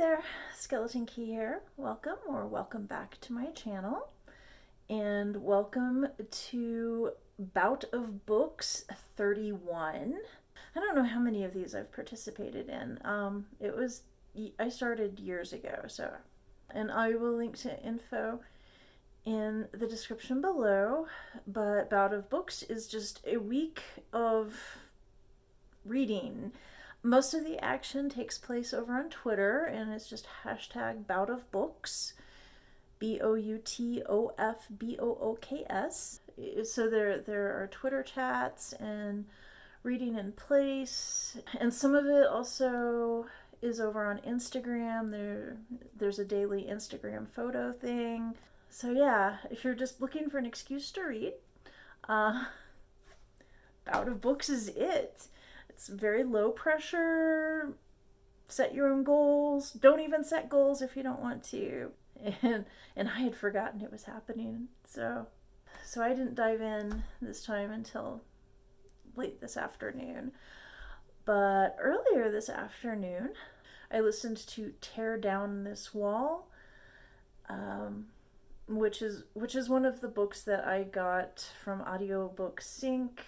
there, Skeleton Key here. Welcome back to my channel. And welcome to Bout of Books 31. I don't know how many of these I've participated in. I started years ago, and I will link to info in the description below. But Bout of Books is just a week of reading. Most of the action takes place over on Twitter, and it's just hashtag Bout of Books, BOUTOFBOOKS. So there are Twitter chats and reading in place, and some of it also is over on Instagram. There's a daily Instagram photo thing. So yeah, if you're just looking for an excuse to read, Bout of Books is it. It's very low pressure. Set your own goals. Don't even set goals if you don't want to. And I had forgotten it was happening. So I didn't dive in this time until late this afternoon. But earlier this afternoon, I listened to Tear Down This Wall, which is one of the books that I got from Audiobook Sync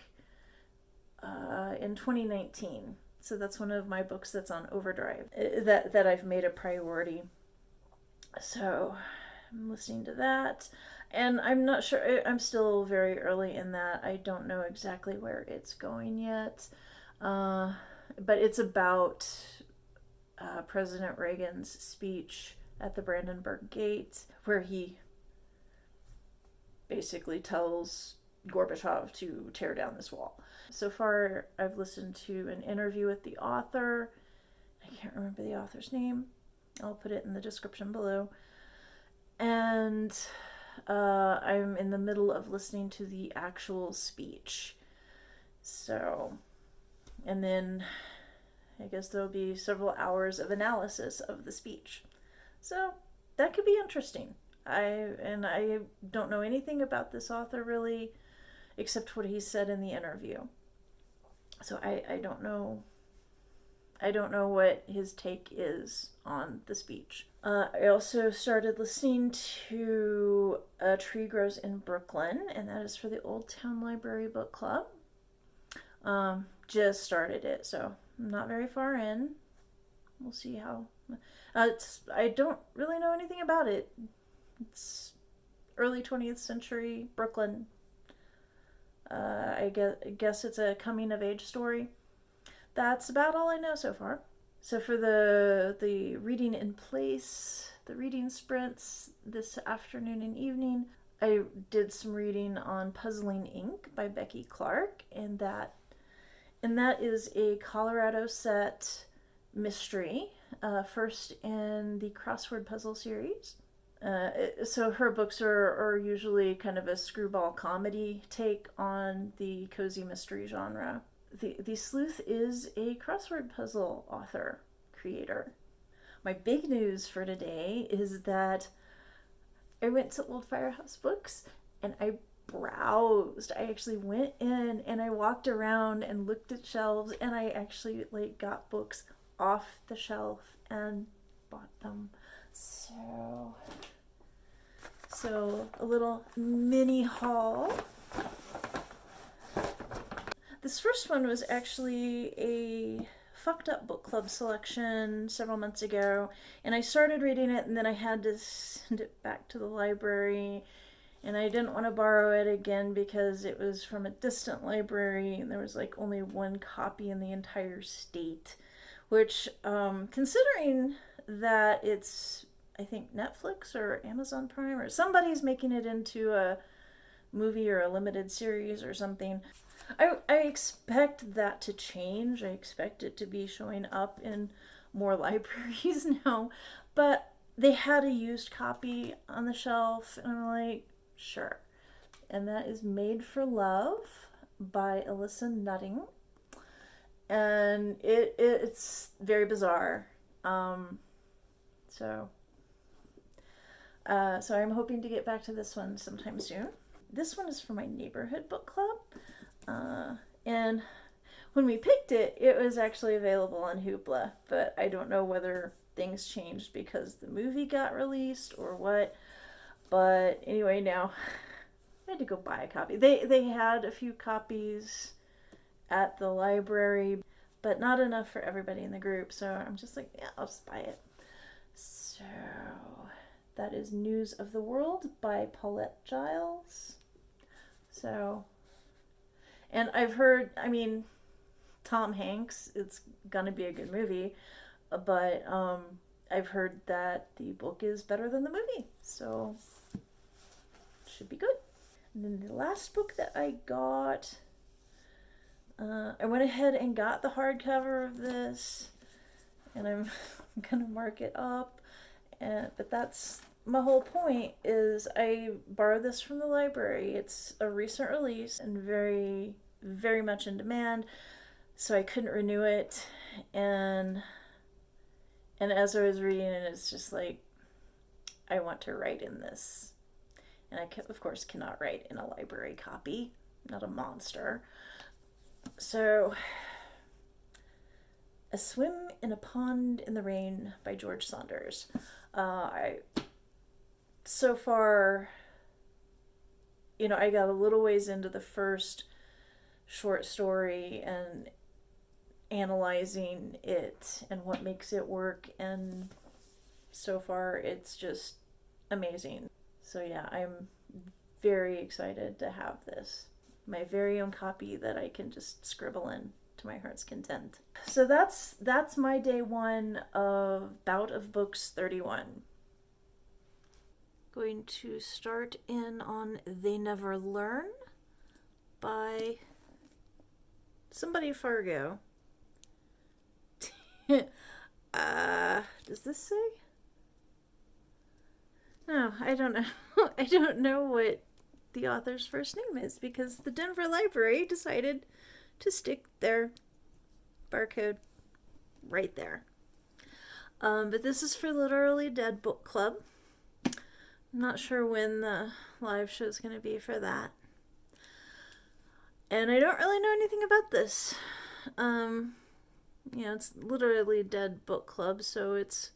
in 2019. So that's one of my books that's on overdrive that I've made a priority. So I'm listening to that, and I'm not sure, I'm still very early in that. I don't know exactly where it's going yet, but it's about President Reagan's speech at the Brandenburg Gate, where he basically tells Gorbachev to tear down this wall. So far, I've listened to an interview with the author. I can't remember the author's name. I'll put it in the description below. And I'm in the middle of listening to the actual speech. So, and then I guess there'll be several hours of analysis of the speech. So that could be interesting. I don't know anything about this author really, except what he said in the interview. So I don't know what his take is on the speech. I also started listening to A Tree Grows in Brooklyn, and that is for the Old Town Library Book Club. Just started it, so I'm not very far in. We'll see how. I don't really know anything about it. It's early 20th century Brooklyn. I guess it's a coming-of-age story. That's about all I know so far. So for the reading in place, the reading sprints this afternoon and evening, I did some reading on Puzzling Inc. by Becky Clark, and that is a Colorado set mystery, first in the crossword puzzle series. So her books are usually kind of a screwball comedy take on the cozy mystery genre. The sleuth is a crossword puzzle author, creator. My big news for today is that I went to Old Firehouse Books and I browsed. I actually went in and I walked around and looked at shelves, and I actually got books off the shelf and bought them. So a little mini haul. This first one was actually a Fucked Up Book Club selection several months ago, and I started reading it, and then I had to send it back to the library, and I didn't want to borrow it again because it was from a distant library, and there was only one copy in the entire state, which, considering that it's, I think, Netflix or Amazon Prime or somebody's making it into a movie or a limited series or something, I expect that to change. I expect it to be showing up in more libraries now, but they had a used copy on the shelf, and I'm like, sure. And that is Made for Love by Alyssa Nutting, and it's very bizarre. So I'm hoping to get back to this one sometime soon. This one is for my neighborhood book club. And when we picked it, it was actually available on Hoopla, but I don't know whether things changed because the movie got released or what. But anyway, now I had to go buy a copy. They had a few copies at the library, but not enough for everybody in the group. So I'm just like, yeah, I'll just buy it. So that is News of the World by Paulette Giles. So, and I've heard, I mean, Tom Hanks, it's gonna be a good movie, but I've heard that the book is better than the movie, so should be good. And then the last book that I got, I went ahead and got the hardcover of this, and I'm gonna mark it up. But that's my whole point, is I borrowed this from the library. It's a recent release and very, very much in demand, so I couldn't renew it. And as I was reading it, it's just like, I want to write in this. And I, of course, cannot write in a library copy. I'm not a monster. So, A Swim in a Pond in the Rain by George Saunders. So far, you know, I got a little ways into the first short story and analyzing it and what makes it work, and so far it's just amazing. So yeah, I'm very excited to have this, my very own copy that I can just scribble in to my heart's content. So that's my day one of Bout of Books 31. Going to start in on They Never Learn by somebody Fargo. Does this say? No, I don't know. I don't know what the author's first name is, because the Denver Library decided to stick their barcode right there. But this is for Literally Dead Book Club. I'm not sure when the live show is going to be for that. And I don't really know anything about this. You know, it's Literally Dead Book Club, so it's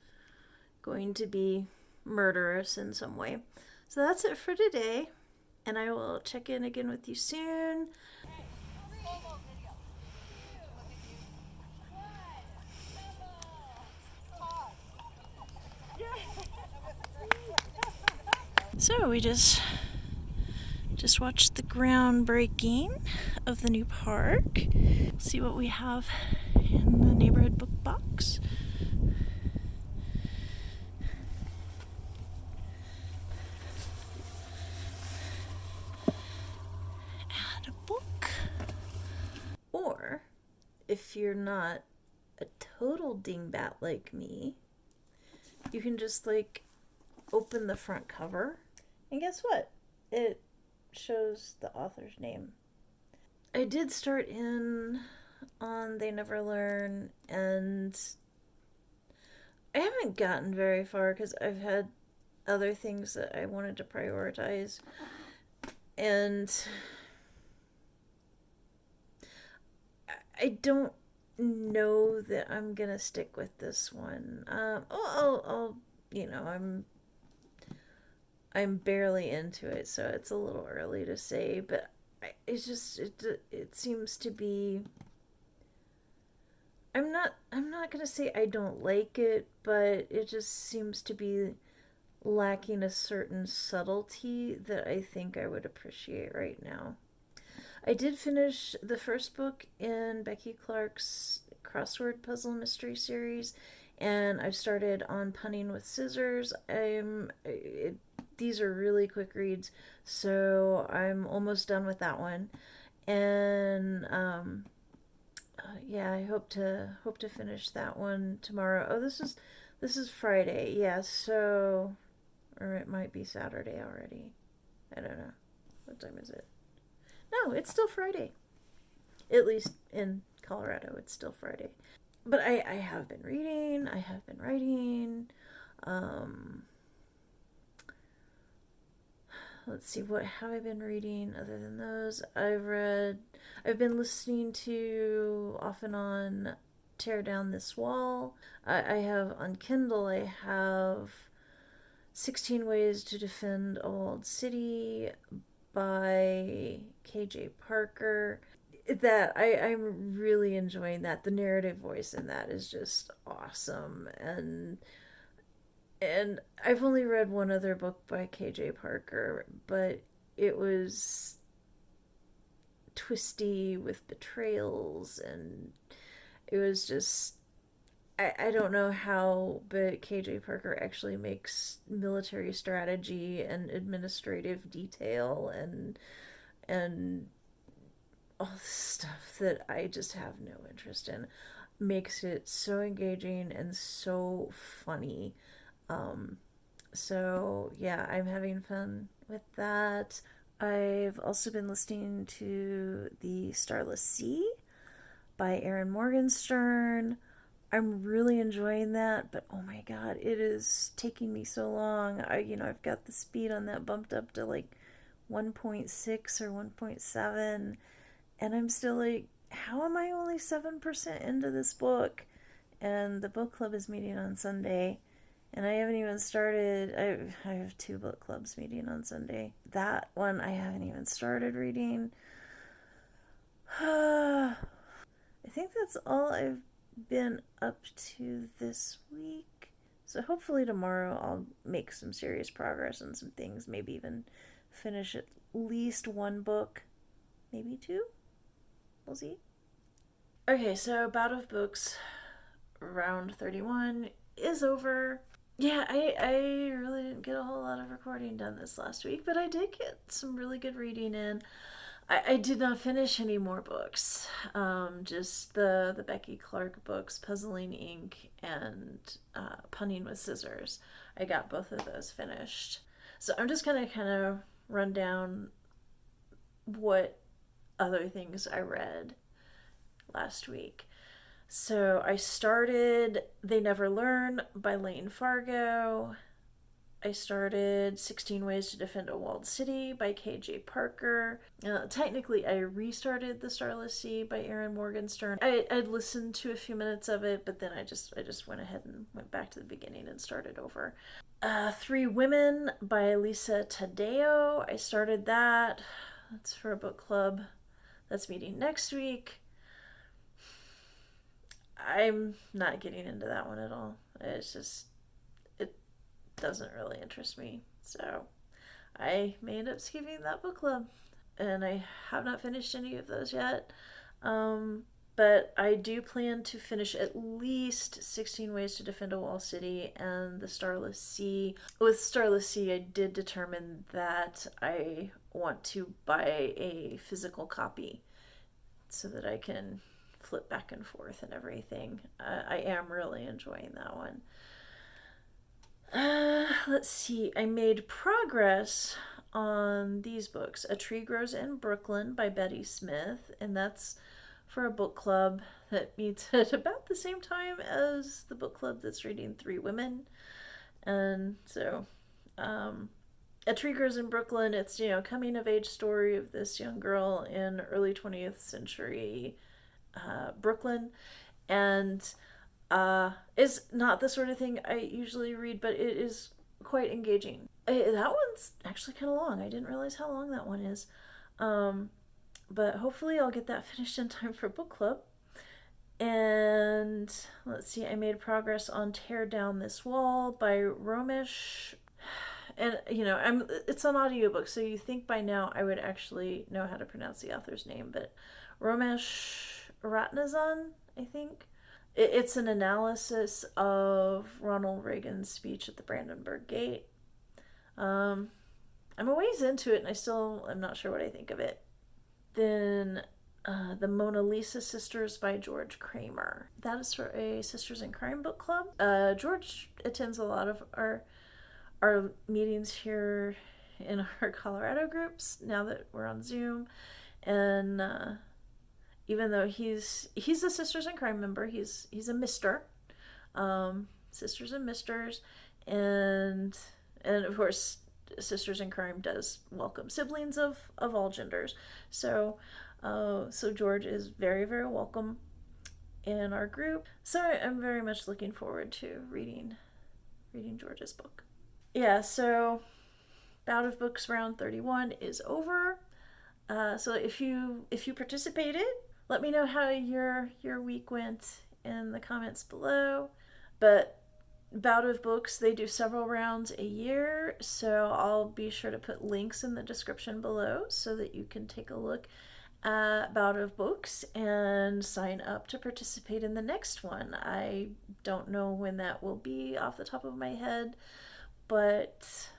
going to be murderous in some way. So that's it for today, and I will check in again with you soon. So we just watched the groundbreaking of the new park. See what we have in the neighborhood book box. And a book. Or, if you're not a total dingbat like me, you can just like open the front cover, and guess what? It shows the author's name. I did start in on They Never Learn, and I haven't gotten very far because I've had other things that I wanted to prioritize, and I don't know that I'm gonna stick with this one. I'll you know, I'm barely into it, so it's a little early to say, but it seems to be, I'm not gonna say I don't like it, but it just seems to be lacking a certain subtlety that I think I would appreciate right now. I did finish the first book in Becky Clark's crossword puzzle mystery series, and I've started on Punning with Scissors. These are really quick reads, so I'm almost done with that one. And yeah, I hope to finish that one tomorrow. Oh, this is Friday. Yeah, so, or it might be Saturday already. I don't know. What time is it? No, it's still Friday. At least in Colorado, it's still Friday. But I have been reading. I have been writing. Let's see, what have I been reading other than those? I've been listening to off and on Tear Down This Wall. I have on Kindle, I have 16 Ways to Defend a Walled City by KJ Parker. I'm really enjoying that. The narrative voice in that is just awesome. And I've only read one other book by KJ Parker, but it was twisty with betrayals, and it was just, I don't know how, but KJ Parker actually makes military strategy and administrative detail and all this stuff that I just have no interest in. Makes it so engaging and so funny. So yeah, I'm having fun with that. I've also been listening to the Starless Sea by Erin Morgenstern. I'm really enjoying that, but oh my god, it is taking me so long. I've got the speed on that bumped up to like 1.6 or 1.7, and I'm still like, how am I only 7% into this book? And the book club is meeting on Sunday, and I haven't even started. I have 2 book clubs meeting on Sunday. That one I haven't even started reading. I think that's all I've been up to this week. So hopefully tomorrow I'll make some serious progress on some things. Maybe even finish at least 1 book. Maybe 2. We'll see. Okay, so Bout of Books round 31 is over. Yeah, I really didn't get a whole lot of recording done this last week, but I did get some really good reading in. I did not finish any more books. Just the Becky Clark books, Puzzling Ink and Punning with Scissors. I got both of those finished. So I'm just going to kind of run down what other things I read last week. So I started They Never Learn by Layne Fargo. I started 16 Ways to Defend a Walled City by KJ Parker. Technically, I restarted The Starless Sea by Erin Morgenstern. I'd listened to a few minutes of it, but then I just went ahead and went back to the beginning and started over. 3 Women by Lisa Taddeo. I started that. That's for a book club that's meeting next week. I'm not getting into that one at all. It's just, it doesn't really interest me. So I may end up skipping that book club. And I have not finished any of those yet. But I do plan to finish at least 16 Ways to Defend a Wall City and The Starless Sea. With Starless Sea, I did determine that I want to buy a physical copy so that I can flip back and forth and everything. I am really enjoying that one. Let's see. I made progress on these books. A Tree Grows in Brooklyn by Betty Smith, and that's for a book club that meets at about the same time as the book club that's reading 3 Women. And so A Tree Grows in Brooklyn, it's, coming of age story of this young girl in early 20th century Brooklyn, and is not the sort of thing I usually read, but it is quite engaging. That one's actually kind of long. I didn't realize how long that one is. But hopefully I'll get that finished in time for book club. And let's see, I made progress on Tear Down This Wall by Romesh. And, it's an audiobook, so you think by now I would actually know how to pronounce the author's name, but Romesh Ratnesar, I think. It's an analysis of Ronald Reagan's speech at the Brandenburg Gate. I'm a ways into it, and I still am not sure what I think of it. Then The Mona Lisa Sisters by George Cramer. That is for a Sisters in Crime book club. George attends a lot of our meetings here in our Colorado groups now that we're on Zoom, and even though he's a Sisters in Crime member, he's a Mister, Sisters and Misters, and of course Sisters in Crime does welcome siblings of all genders. So George is very, very welcome. in our group. So I'm very much looking forward to reading George's book. Yeah, so Bout of Books round 31 is over. So if you participated, let me know how your week went in the comments below. But Bout of Books, they do several rounds a year, so I'll be sure to put links in the description below so that you can take a look at Bout of Books and sign up to participate in the next one. I don't know when that will be off the top of my head, but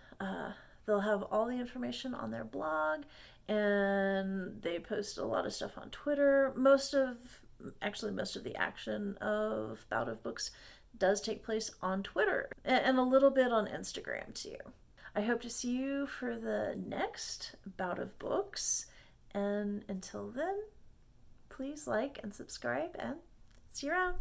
they'll have all the information on their blog, and they post a lot of stuff on Twitter. Most of the action of Bout of Books does take place on Twitter and a little bit on Instagram too. I hope to see you for the next Bout of Books, and until then, please like and subscribe, and see you around.